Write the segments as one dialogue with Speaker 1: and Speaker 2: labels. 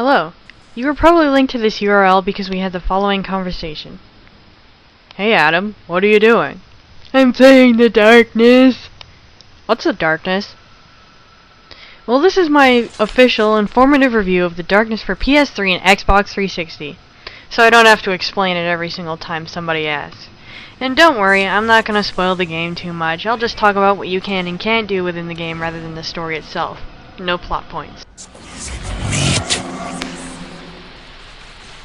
Speaker 1: Hello. You were probably linked to this URL because we had the following conversation. Hey Adam, what are you doing? I'm playing the darkness. What's the darkness? Well, this is my official, informative review of the darkness for PS3 and Xbox 360. So I don't have to explain it every single time somebody asks. And don't worry, I'm not going to spoil the game too much. I'll just talk about what you can and can't do within the game rather than the story itself. No plot points.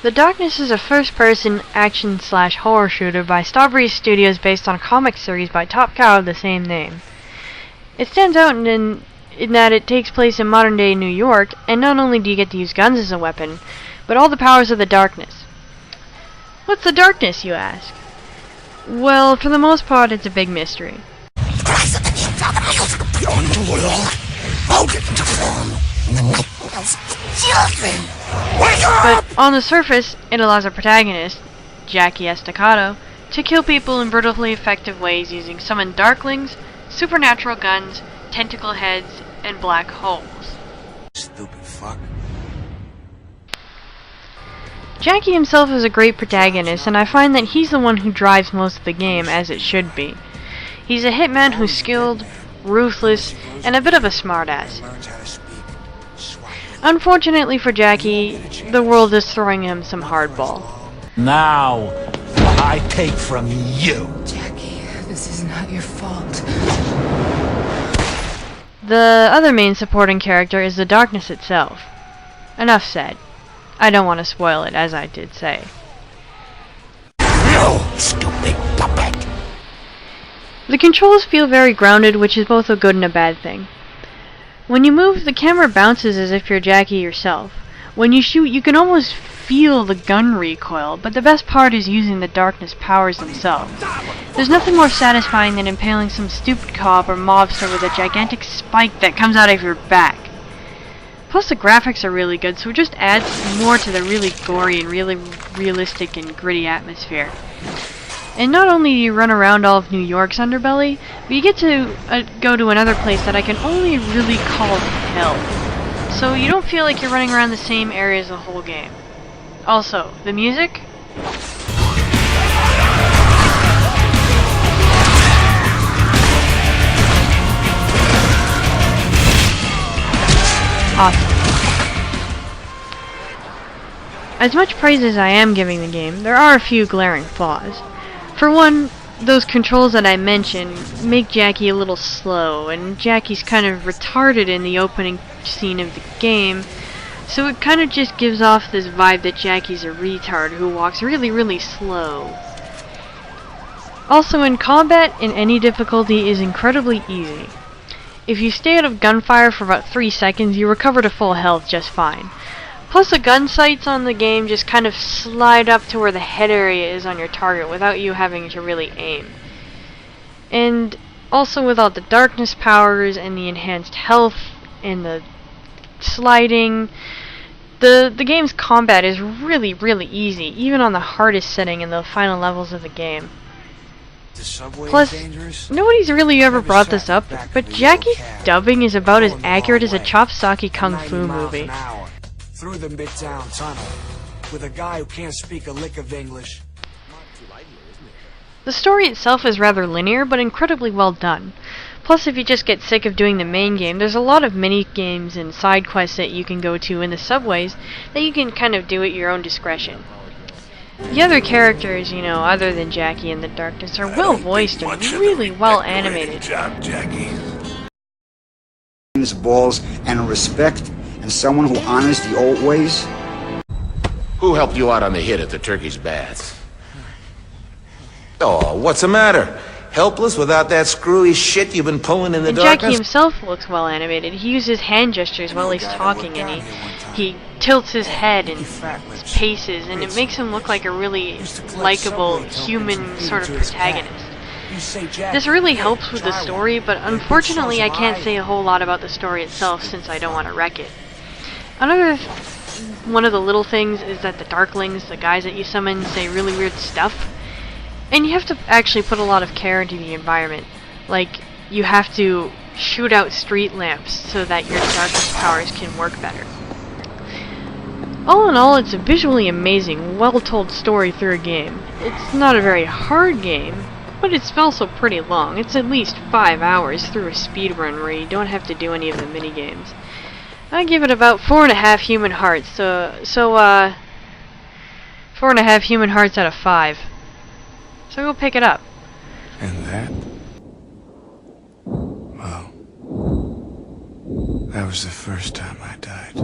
Speaker 1: The Darkness is a first-person action/horror shooter by Starbreeze Studios based on a comic series by Top Cow of the same name. It stands out in that it takes place in modern-day New York, and not only do you get to use guns as a weapon, but all the powers of the Darkness. What's the Darkness, you ask? Well, for the most part, it's a big mystery. But on the surface, it allows our protagonist, Jackie Estacado, to kill people in brutally effective ways using summoned darklings, supernatural guns, tentacle heads, and black holes.
Speaker 2: Stupid fuck.
Speaker 1: Jackie himself is a great protagonist, and I find that he's the one who drives most of the game, as it should be. He's a hitman who's skilled, ruthless, and a bit of a smartass. Unfortunately for Jackie, the world is throwing him some hardball.
Speaker 3: Now, I take from you.
Speaker 4: Jackie, this is not your fault.
Speaker 1: The other main supporting character is the Darkness itself. Enough said. I don't want to spoil it, as I did say.
Speaker 3: No, stupid puppet.
Speaker 1: The controls feel very grounded, which is both a good and a bad thing. When you move, the camera bounces as if you're Jackie yourself. When you shoot, you can almost feel the gun recoil, but the best part is using the Darkness powers themselves. There's nothing more satisfying than impaling some stupid cop or mobster with a gigantic spike that comes out of your back. Plus the graphics are really good, so it just adds more to the really gory and really realistic and gritty atmosphere. And not only do you run around all of New York's underbelly, but you get to go to another place that I can only really call hell. So you don't feel like you're running around the same areas the whole game. Also, the music? Awesome. As much praise as I am giving the game, there are a few glaring flaws. For one, those controls that I mentioned make Jackie a little slow, and Jackie's kind of retarded in the opening scene of the game, so it kind of just gives off this vibe that Jackie's a retard who walks really, really slow. Also, in combat, in any difficulty, is incredibly easy. If you stay out of gunfire for about 3 seconds, you recover to full health just fine. Plus the gun sights on the game just kind of slide up to where the head area is on your target without you having to really aim. And also with all the Darkness powers and the enhanced health and the sliding, the game's combat is really, really easy, even on the hardest setting in the final levels of the game. Plus, nobody's really ever brought this up, but Jackie's dubbing is about as accurate as a chopsaki kung fu movie.
Speaker 2: Through the Midtown Tunnel with a guy who can't speak a lick of English.
Speaker 1: The story itself is rather linear, but incredibly well done. Plus, if you just get sick of doing the main game, there's a lot of mini-games and side quests that you can go to in the subways that you can kind of do at your own discretion. The other characters, you know, other than Jackie and the Darkness, are well voiced and really well animated.
Speaker 3: Job, Jackie.
Speaker 5: Balls and respect, and someone who honors the old ways.
Speaker 6: Who helped you out on the hit at the Turkish Baths? Oh, what's the matter? Helpless without that screwy shit you've been pulling in the darkness?
Speaker 1: Jackie himself looks well animated. He uses hand gestures while he's talking, and he tilts his head and paces, and it makes him look like a really likable, human sort of protagonist. This really helps with the story, but unfortunately I can't say a whole lot about the story itself since I don't want to wreck it. One of the little things is that the Darklings, the guys that you summon, say really weird stuff. And you have to actually put a lot of care into the environment. Like, you have to shoot out street lamps so that your Darkness powers can work better. All in all, it's a visually amazing, well-told story through a game. It's not a very hard game, but it's also pretty long. It's at least 5 hours through a speedrun where you don't have to do any of the minigames. I give it about 4.5 human hearts, so 4.5 human hearts out of 5. So go pick it up.
Speaker 7: And that? Well, that was the first time I died.